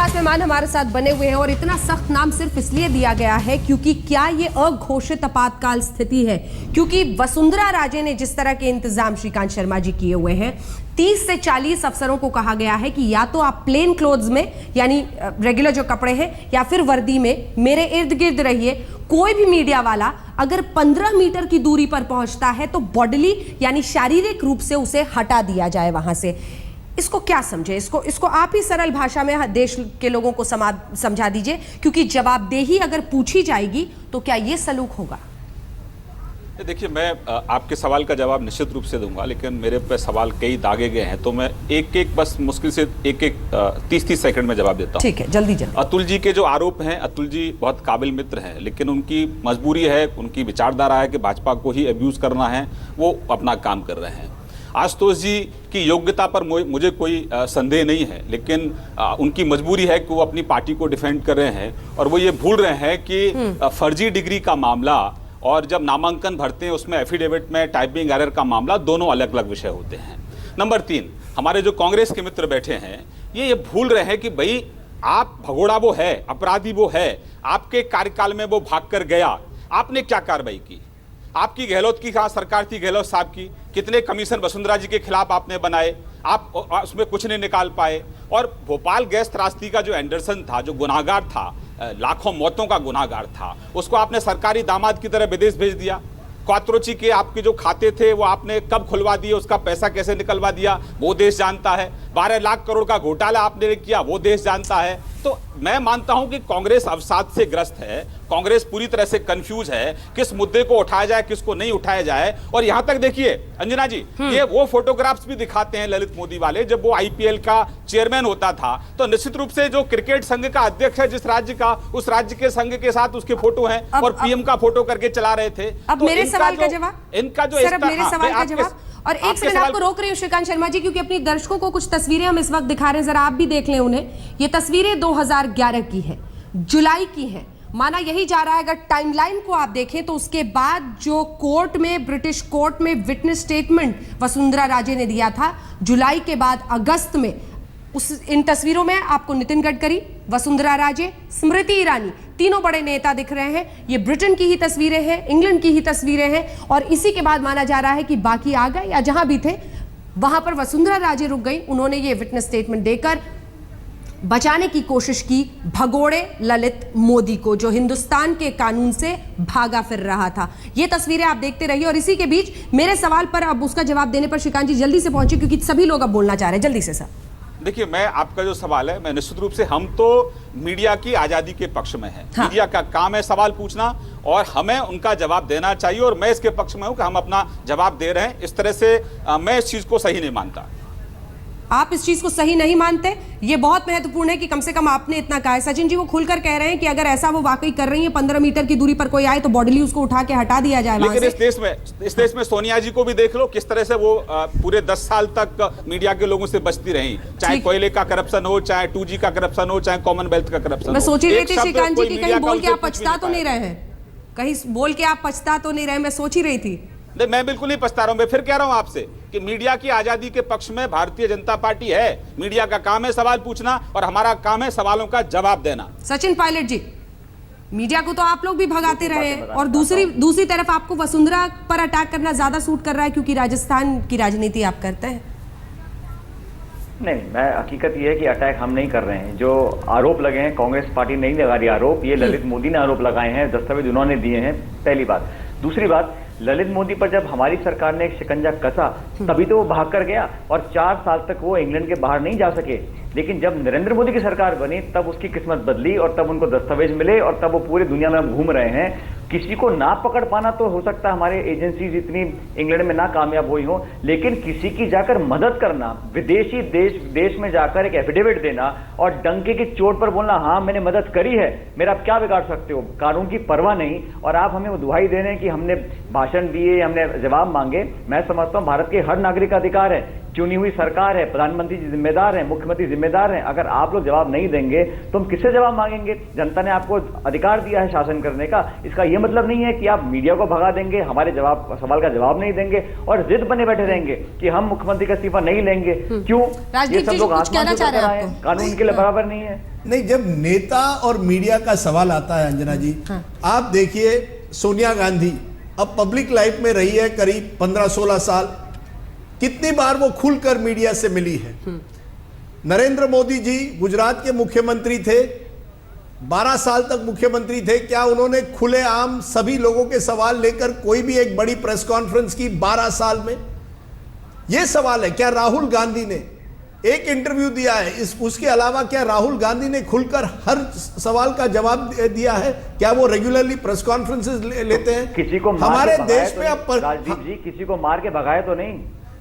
खास मेहमान हमारे साथ बने हुए हैं और इतना सख्त नाम सिर्फ इसलिए दिया गया है क्योंकि क्या ये अघोषित आपातकाल स्थिति है, क्योंकि वसुंधरा राजे ने जिस तरह के इंतजाम श्रीकांत शर्मा जी किए हुए हैं, 30 से 40 अफसरों को कहा गया है कि या तो आप प्लेन क्लोथ्स में यानी रेगुलर जो कपड़े हैं या फिर वर्दी में मेरे इर्द गिर्द रहिए। कोई भी मीडिया वाला अगर 15 मीटर की दूरी पर पहुंचता है तो बॉडीली यानी शारीरिक रूप से उसे हटा दिया जाए वहां से। इसको क्या समझे, इसको आप ही सरल भाषा में देश के लोगों को समझा दीजिए, क्योंकि जवाबदेही अगर पूछी जाएगी तो क्या यह सलूक होगा? देखिए, मैं आपके सवाल का जवाब निश्चित रूप से दूंगा, लेकिन मेरे पे सवाल कई दागे गए हैं तो मैं एक बस मुश्किल से 30-30 सेकंड में जवाब देता हूं। ठीक है, जल्दी जल्दी। अतुल जी के जो आरोप हैं, अतुल जी बहुत काबिल मित्र हैं, लेकिन उनकी मजबूरी है, उनकी विचारधारा है कि भाजपा को ही अब्यूज करना है, वो अपना काम कर रहे हैं। आशुतोष जी की योग्यता पर मुझे कोई संदेह नहीं है, लेकिन उनकी मजबूरी है कि वो अपनी पार्टी को डिफेंड कर रहे हैं और वो ये भूल रहे हैं कि फर्जी डिग्री का मामला और जब नामांकन भरते हैं उसमें एफिडेविट में टाइपिंग एरर का मामला दोनों अलग अलग विषय होते हैं। नंबर 3, हमारे जो कांग्रेस के मित्र बैठे हैं ये भूल रहे हैं कि भाई आप भगोड़ा वो है, अपराधी वो है, आपके कार्यकाल में वो भाग कर गया, आपने क्या कार्रवाई की? आपकी गहलोत की कहाँ सरकार थी, गहलोत साहब की कितने कमीशन वसुंधरा जी के खिलाफ आपने बनाए, आप उसमें कुछ नहीं निकाल पाए। और भोपाल गैस त्रासदी का जो एंडरसन था, जो गुनाहगार था, लाखों मौतों का गुनाहगार था, उसको आपने सरकारी दामाद की तरह विदेश भेज दिया। क्वात्रोची के आपके जो खाते थे वो आपने कब खुलवा दिए, उसका पैसा कैसे निकलवा दिया वो देश जानता है। 12 लाख करोड़ का घोटाला आपने किया वो देश जानता है। तो मैं मानता हूं कि कांग्रेस अवसाद से ग्रस्त है, कांग्रेस पूरी तरह से कंफ्यूज है किस मुद्दे को उठाया जाए, किसको नहीं उठाया जाए। और यहां तक देखिए अंजना जी, ये वो फोटोग्राफ्स भी दिखाते हैं ललित मोदी वाले, जब वो आईपीएल का चेयरमैन होता था तो निश्चित रूप से जो क्रिकेट संघ का अध्यक्ष है जिस राज्य का, उस राज्य के संघ के साथ उसके फोटो हैं और पीएम का फोटो करके चला रहे थे। अब मेरे सवाल का जवाब, इनका जो मेरे सवाल का जवाब। और एक सेकंड आपको रोक रही हूं श्रीकांत शर्मा जी, क्योंकि अपने दर्शकों को कुछ तस्वीरें हम इस वक्त दिखा रहे हैं, जरा आप भी देख लें उन्हें। ये तस्वीरें 2011 की है, जुलाई की है। माना यही जा रहा है, अगर टाइमलाइन को आप देखें तो उसके बाद जो कोर्ट में, ब्रिटिश कोर्ट में विटनेस स्टेटमेंट वसुंधरा राजे ने दिया था, जुलाई के बाद अगस्त में इन तस्वीरों में आपको नितिन गडकरी, वसुंधरा राजे, स्मृति ईरानी, तीनों बड़े नेता दिख रहे हैं। ये ब्रिटेन की ही तस्वीरें हैं, इंग्लैंड की ही तस्वीरें हैं। और इसी के बाद माना जा रहा है कि बाकी आ गए या जहां भी थे वहां पर वसुंधरा राजे रुक गई। उन्होंने ये विटनेस स्टेटमेंट देकर बचाने की कोशिश की भगोड़े ललित मोदी को, जो हिंदुस्तान के कानून से भागा फिर रहा था। ये तस्वीरें आप देखते रहिए। और इसी के बीच मेरे सवाल पर अब उसका जवाब देने पर श्रीकांत जी जल्दी से पहुंचे, क्योंकि सभी लोग अब बोलना चाह रहे हैं। जल्दी से सर। देखिए, मैं आपका जो सवाल है, मैं निश्चित रूप से, हम तो मीडिया की आजादी के पक्ष में हैं। हाँ। मीडिया का काम है सवाल पूछना और हमें उनका जवाब देना चाहिए, और मैं इसके पक्ष में हूं कि हम अपना जवाब दे रहे हैं। इस तरह से मैं इस चीज को सही नहीं मानता। आप इस चीज को सही नहीं मानते, ये बहुत महत्वपूर्ण है कि कम से कम आपने इतना कहा है। सचिन जी वो खुलकर कह रहे हैं कि अगर ऐसा वो वाकई कर रही है, 15 मीटर की दूरी पर कोई आए तो बॉडीली उसको उठा के हटा दिया जाए। लेकिन इस देश में सोनिया जी को भी देख लो, किस तरह से वो पूरे 10 साल तक मीडिया के लोगों से बचती रही, चाहे कोयले का करप्शन हो, चाहे 2G का करप्शन हो, चाहे कॉमनवेल्थ का करप्शन। मैं सोच ही रही थी श्रीकांत जी की कहीं बोल के आप पछता तो नहीं रहे हैं, कहीं बोल के आप पछता तो नहीं रहे, मैं सोच ही रही थी। नहीं, मैं बिल्कुल नहीं पछता रहा हूं। मैं फिर कह रहा हूं आपसे कि मीडिया की आजादी के पक्ष में भारतीय जनता पार्टी है। मीडिया का काम है सवाल पूछना और हमारा काम है सवालों का जवाब देना। सचिन पायलट जी, मीडिया को तो आप लोग भी भगाते रहे और दूसरी तरफ आपको वसुंधरा पर अटैक करना ज्यादा सूट कर रहा है, क्योंकि राजस्थान की राजनीति आप करते हैं। नहीं, मैं हकीकत ये है कि अटैक हम नहीं कर रहे हैं। जो आरोप लगे हैं, कांग्रेस पार्टी नहीं लगा रही आरोप, ये ललित मोदी ने आरोप लगाए हैं, दस्तावेज उन्होंने दिए हैं, पहली बात। दूसरी बात, ललित मोदी पर जब हमारी सरकार ने एक शिकंजा कसा तभी तो वो भाग कर गया और 4 साल तक वो इंग्लैंड के बाहर नहीं जा सके। लेकिन जब नरेंद्र मोदी की सरकार बनी तब उसकी किस्मत बदली और तब उनको दस्तावेज मिले और तब वो पूरी दुनिया में घूम रहे हैं। किसी को ना पकड़ पाना तो हो सकता है हमारे एजेंसीज इतनी इंग्लैंड में ना कामयाब हुई हो, लेकिन किसी की जाकर मदद करना, विदेशी देश में जाकर एक एफिडेविट देना और डंके की चोट पर बोलना हाँ मैंने मदद करी है, मेरा आप क्या बिगाड़ सकते हो, कानून की परवाह नहीं, और आप हमें दुहाई दे रहे हैं कि हमने भाषण दिए, हमने जवाब मांगे। मैं समझता हूं भारत के हर नागरिक का अधिकार है चुनी हुई सरकार है, प्रधानमंत्री जी जिम्मेदार हैं, मुख्यमंत्री जिम्मेदार हैं। अगर आप लोग जवाब नहीं देंगे तो हम किससे जवाब मांगेंगे? जनता ने आपको अधिकार दिया है शासन करने का। इसका यह मतलब नहीं है कि आप मीडिया को भगा देंगे, हमारे सवाल का जवाब नहीं देंगे और जिद बने बैठे रहेंगे कि हम मुख्यमंत्री का इस्तीफा नहीं लेंगे। क्यों? ये सब लोग आसमान से उतर आए, कानून के लिए बराबर नहीं है। नहीं, जब नेता और मीडिया का सवाल आता है अंजना जी, आप देखिए सोनिया गांधी अब पब्लिक लाइफ में रही है करीब 15-16 साल, कितनी बार वो खुलकर मीडिया से मिली है। नरेंद्र मोदी जी गुजरात के मुख्यमंत्री थे, 12 साल तक मुख्यमंत्री थे, क्या उन्होंने खुलेआम सभी लोगों के सवाल लेकर कोई भी एक बड़ी प्रेस कॉन्फ्रेंस की 12 साल में? यह सवाल है। क्या राहुल गांधी ने एक इंटरव्यू दिया है? उसके अलावा क्या राहुल गांधी ने खुलकर हर सवाल का जवाब दिया है? क्या वो रेगुलरली प्रेस कॉन्फ्रेंसेस लेते हैं? किसी को हमारे देश में अब राजदीप जी किसी को मार के भगाए तो नहीं?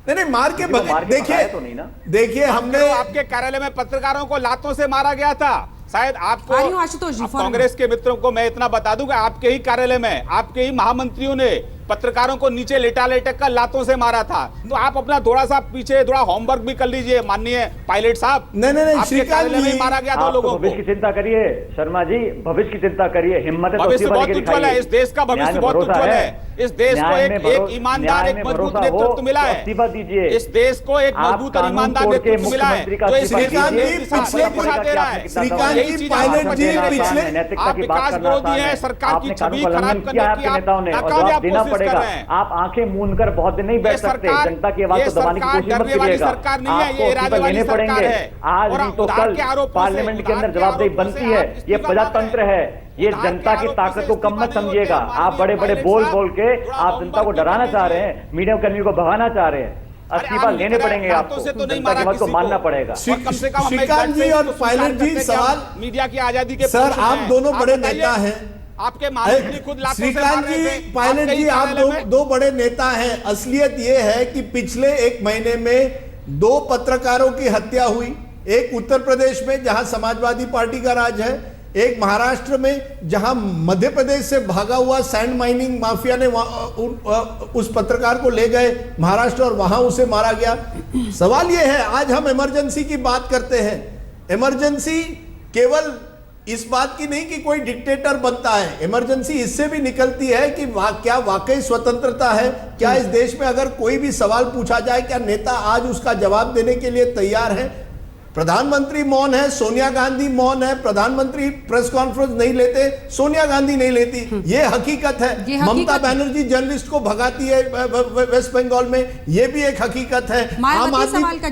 नहीं, मार के देखिए तो नहीं ना। देखिए हमने आपके कार्यालय में पत्रकारों को लातों से मारा गया था। शायद आपको, आशुतोष जी, कांग्रेस के मित्रों को मैं इतना बता दूं कि आपके ही कार्यालय में आपके ही महामंत्रियों ने पत्रकारों को नीचे लेटा कर लातों से मारा था। तो आप अपना थोड़ा सा पीछे थोड़ा होमवर्क भी कर लीजिए माननीय पायलट साहब। नहीं, श्रीकांत जी मारा गया था लोगों को। भविष्य की चिंता करिए शर्मा जी, भविष्य की चिंता करिए। हिम्मत है, भविष्य बहुत उज्जवल है, इस देश का भविष्य बहुत उज्जवल है। इस देश को एक ईमानदार, एक मजबूत नेतृत्व मिला है। इस्तीफा दीजिए। इस देश को एक मजबूत और ईमानदार नेतृत्व मिला है जो इस श्रीकांत जी दिशा दे रहा है। श्रीकांत जी, पायलट जी पिछले आप विकास विरोधी है, सरकार की छवि खराब करने की आप नाकामयाब कोशिश कर रहे हैं। आप आंखें मूंद कर बहुत दिन नहीं बैठ सकते। जनता की आवाज को दबाने की कोशिश मत कीजिएगा। सरकार नहीं है, ये इरादे वाली सरकार है। आज नहीं तो कल पार्लियामेंट के अंदर जवाबदेही बनती है। ये प्रजातंत्र है, ये जनता की ताकत को कम मत समझिएगा। आप बड़े बड़े बोल के आप जनता को डराना चाह रहे हैं, मीडिया कर्मियों को भगाना चाह रहे हैं। इस्तीफा लेने पड़ेंगे आपको, जनता की बात को मानना पड़ेगा। श्रीकांत जी और पायलट जी, सवाल मीडिया की आजादी के सर, आप दोनों बड़े नेता हैं। आपके महामंत्री खुद लातों से श्रीकांत मार रहे थे। जी, पायलट जी, आप दो बड़े नेता हैं। असलियत यह है कि पिछले 1 महीने में 2 पत्रकारों की हत्या हुई, एक उत्तर प्रदेश में जहां समाजवादी पार्टी का राज है, एक महाराष्ट्र में जहां मध्य प्रदेश से भागा हुआ सैंड माइनिंग माफिया ने उस पत्रकार को ले गए महाराष्ट्र और वहां उसे मारा गया। सवाल यह है, आज हम इमरजेंसी की बात करते हैं। इमरजेंसी केवल इस बात की नहीं कि कोई डिक्टेटर बनता है, इमरजेंसी इससे भी निकलती है कि क्या वाकई स्वतंत्रता है? क्या इस देश में अगर कोई भी सवाल पूछा जाए, क्या नेता आज उसका जवाब देने के लिए तैयार है? प्रधानमंत्री मौन है, सोनिया गांधी मौन है, प्रधानमंत्री प्रेस कॉन्फ्रेंस नहीं लेते, सोनिया गांधी नहीं लेती, ये हकीकत है। ममता बनर्जी जर्नलिस्ट को भगाती है वेस्ट बंगाल में, ये भी एक हकीकत है।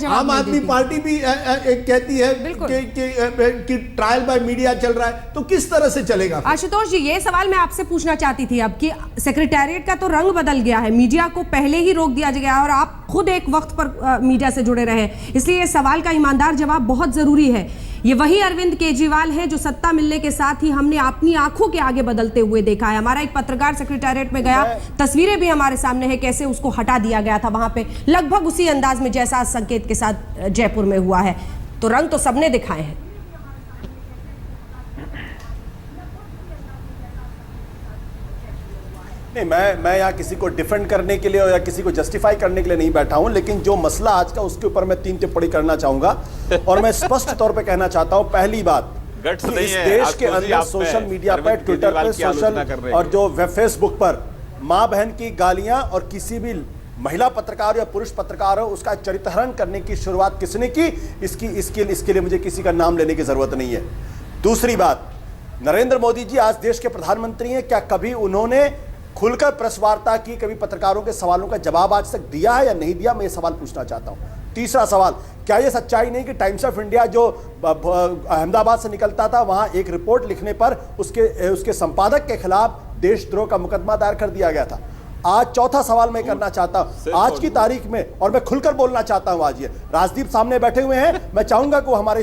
आम आदमी पार्टी भी कहती है कि ट्रायल बाय मीडिया चल रहा है, तो किस तरह से चलेगा? आशुतोष जी, ये सवाल मैं आपसे पूछना चाहती थी अब कि सेक्रेटेरिएट का तो रंग बदल गया है, मीडिया को पहले ही रोक दिया गया और आप खुद एक वक्त पर मीडिया से जुड़े रहे, इसलिए ये सवाल का ईमानदार जवाब बहुत जरूरी है। ये वही अरविंद केजरीवाल है जो सत्ता मिलने के साथ ही हमने अपनी आंखों के आगे बदलते हुए देखा है। हमारा एक पत्रकार सेक्रेटेरिएट में गया, तस्वीरें भी हमारे सामने है कैसे उसको हटा दिया गया था वहां पे, लगभग उसी अंदाज में जैसा संकेत के साथ जयपुर में हुआ है। तो रंग तो सबने दिखाए हैं। नहीं, मैं यहाँ किसी को डिफेंड करने के लिए या किसी को जस्टिफाई करने के लिए नहीं बैठा हूं, लेकिन जो मसला आज का उसके ऊपर मैं 3 टिप्पणी करना चाहूंगा और मैं स्पष्ट तौर पे कहना चाहता हूं। पहली बात, इस देश के अंदर सोशल मीडिया पर, ट्विटर पर, सोशल और जो फेसबुक पर माँ बहन की गालियां और किसी भी महिला पत्रकार या पुरुष पत्रकार हो उसका चरित्रहरण करने की शुरुआत किसने की, इसके लिए मुझे किसी का नाम लेने की जरूरत नहीं है। दूसरी बात, नरेंद्र मोदी जी आज देश के प्रधानमंत्री हैं, क्या कभी उन्होंने खुलकर प्रेस वार्ता की, कभी पत्रकारों के सवालों का जवाब आज तक दिया है या नहीं दिया? मैं ये सवाल पूछना चाहता हूं। तीसरा सवाल, क्या ये सच्चाई नहीं कि टाइम्स ऑफ इंडिया जो अहमदाबाद से निकलता था वहां एक रिपोर्ट लिखने पर उसके संपादक के खिलाफ देशद्रोह का मुकदमा दायर कर दिया गया था? आज चौथा सवाल मैं करना चाहता हूं आज की तारीख में, और मैं खुलकर बोलना चाहता हूं। आज ये राजदीप सामने बैठे हुए हैं, मैं चाहूंगा कि वो हमारी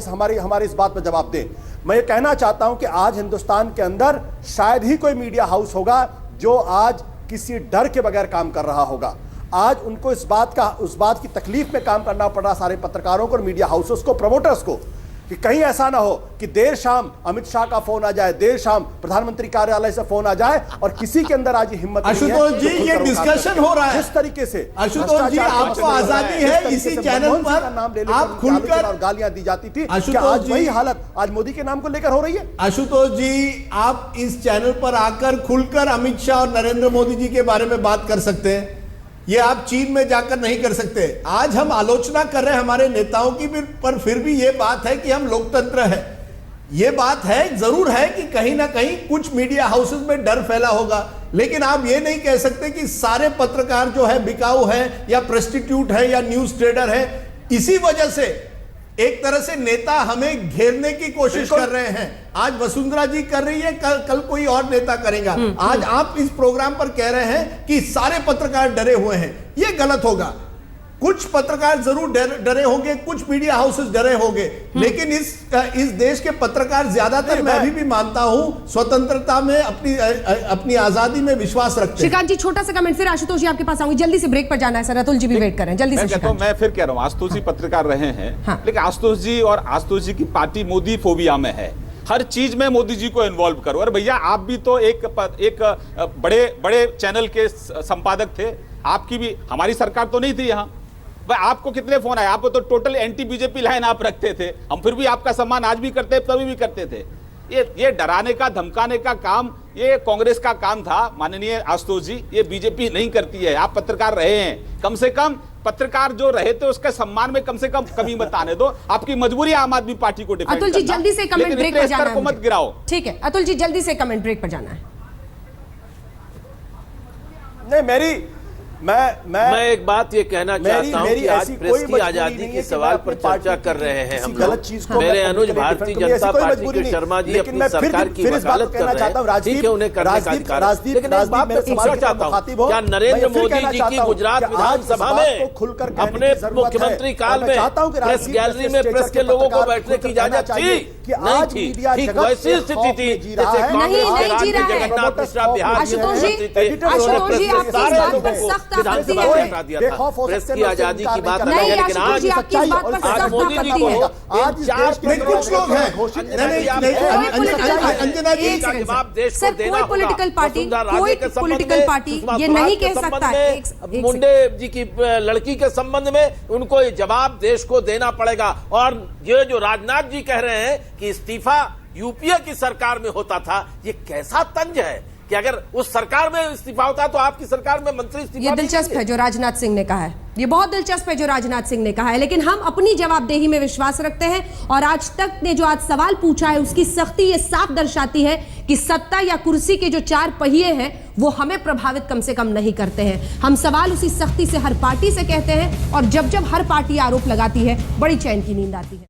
इस बात पर जवाब दें। मैं ये कहना चाहता हूं कि आज हिंदुस्तान के अंदर शायद ही कोई मीडिया हाउस होगा जो आज किसी डर के बगैर काम कर रहा होगा। आज उनको उस बात की तकलीफ में काम करना पड़ रहा सारे पत्रकारों को और मीडिया हाउसेस को, प्रमोटर्स को, कि कहीं ऐसा ना हो कि देर शाम अमित शाह का फोन आ जाए, देर शाम प्रधानमंत्री कार्यालय से फोन आ जाए और किसी के अंदर आज हिम्मत नहीं है। आशुतोष जी, ये डिस्कशन हो रहा है जिस तरीके से आशुतोष जी, आपको आजादी है इसी चैनल पर नाम ले आप खुलकर और गालियां दी जाती थी। आशुतोष क्या आज जी, वही हालत आज मोदी के नाम को लेकर हो रही है? आशुतोष जी, आप इस चैनल पर आकर खुलकर अमित शाह और नरेंद्र मोदी जी के बारे में बात कर सकते हैं, ये आप चीन में जाकर नहीं कर सकते। आज हम आलोचना कर रहे हैं हमारे नेताओं की, पर फिर भी ये बात है कि हम लोकतंत्र है। ये बात है, जरूर है कि कहीं ना कहीं कुछ मीडिया हाउसेस में डर फैला होगा, लेकिन आप ये नहीं कह सकते कि सारे पत्रकार जो है बिकाऊ है या प्रोस्टिट्यूट है या न्यूज ट्रेडर है। इसी वजह से एक तरह से नेता हमें घेरने की कोशिश कर रहे हैं। आज वसुंधरा जी कर रही है, कल कोई और नेता करेगा। आज आप इस प्रोग्राम पर कह रहे हैं कि सारे पत्रकार डरे हुए हैं, यह गलत होगा। कुछ पत्रकार जरूर डरे होंगे, कुछ मीडिया हाउसेस डरे होंगे, लेकिन इस देश के पत्रकार ज्यादातर, मैं अभी भी मानता हूं, स्वतंत्रता में अपनी आजादी में विश्वास रखते हैं। श्रीकांत जी, छोटा सा कमेंट, फिर आशुतोष जी आपके पास आऊंगी। जल्दी से ब्रेक पर जाना है सर, अतुल जी भी वेट कर रहे हैं, जल्दी से। मैं फिर कह रहा हूँ, आशुतोष जी पत्रकार रहे हैं, लेकिन आशुतोष जी और आशुतोष जी की पार्टी मोदी फोबिया में है। हर चीज में मोदी जी को इन्वॉल्व करो। और भैया, आप भी तो एक बड़े चैनल के संपादक थे, आपकी भी, हमारी सरकार तो नहीं थी यहाँ। भाई, आपको कितने फोन आए? आप तो टोटल एंटी बीजेपी लाइन आप रखते थे। हम फिर भी आपका सम्मान आज भी करते हैं, तभी भी करते थे। ये डराने का, धमकाने का काम ये कांग्रेस का काम था माननीय आशुतोष जी, ये बीजेपी नहीं करती है। आप पत्रकार रहे हैं, कम से कम पत्रकार जो रहे थे उसके सम्मान में कम से कम कमी मत आने दो। आपकी मजबूरी आम आदमी पार्टी को डिफेंड करना। अतुल जी, जल्दी से कमेंट ब्रेक पर जाना है, मत गिराओ। ठीक है अतुल जी, जल्दी से कमेंट ब्रेक पर जाना है। नहीं, मैं एक बात ये कहना चाहता हूं कि आज प्रेस की आजादी के सवाल पर चर्चा कर रहे हैं हम लोग। मेरे अनुज भारतीय जनता पार्टी के शर्मा जी अपनी सरकार की वकालत कर रहे हैं, ठीक है, उन्हें करने का अधिकार है, लेकिन एक बात मैं पूछना चाहता हूं, क्या नरेंद्र मोदी जी की गुजरात विधानसभा में अपने मुख्यमंत्री काल में प्रेस गैलरी में प्रेस के लोगों को बैठने की इजाजत थी? नहीं थी। ठीक वैसी स्थिति थी जैसे जगन्नाथ मिश्रा बिहार आशुतोष जी, प्रेस की आजादी की बात नहीं, लेकिन आज मोदी जी को आज कुछ लोग हैं, अंजना जी, जवाब देश को देना कोई पॉलिटिकल पार्टी ये नहीं कह सकता। मुंडे जी की लड़की के संबंध में उनको ये जवाब देश को देना पड़ेगा। और ये जो राजनाथ जी कह रहे हैं कि इस्तीफा यूपीए की सरकार में होता था, ये कैसा तंज है कि अगर उस सरकार में इस्तीफा होता तो आपकी सरकार में मंत्री इस्तीफा। ये दिलचस्प है जो राजनाथ सिंह ने कहा है, ये बहुत दिलचस्प है जो राजनाथ सिंह ने कहा है, लेकिन हम अपनी जवाबदेही में विश्वास रखते हैं। और आज तक ने जो आज सवाल पूछा है उसकी सख्ती ये साफ दर्शाती है कि सत्ता या कुर्सी के जो चार पहिए हैं वो हमें प्रभावित कम से कम नहीं करते हैं। हम सवाल उसी सख्ती से हर पार्टी से कहते हैं, और जब जब हर पार्टी आरोप लगाती है, बड़ी चैन की नींद आती है।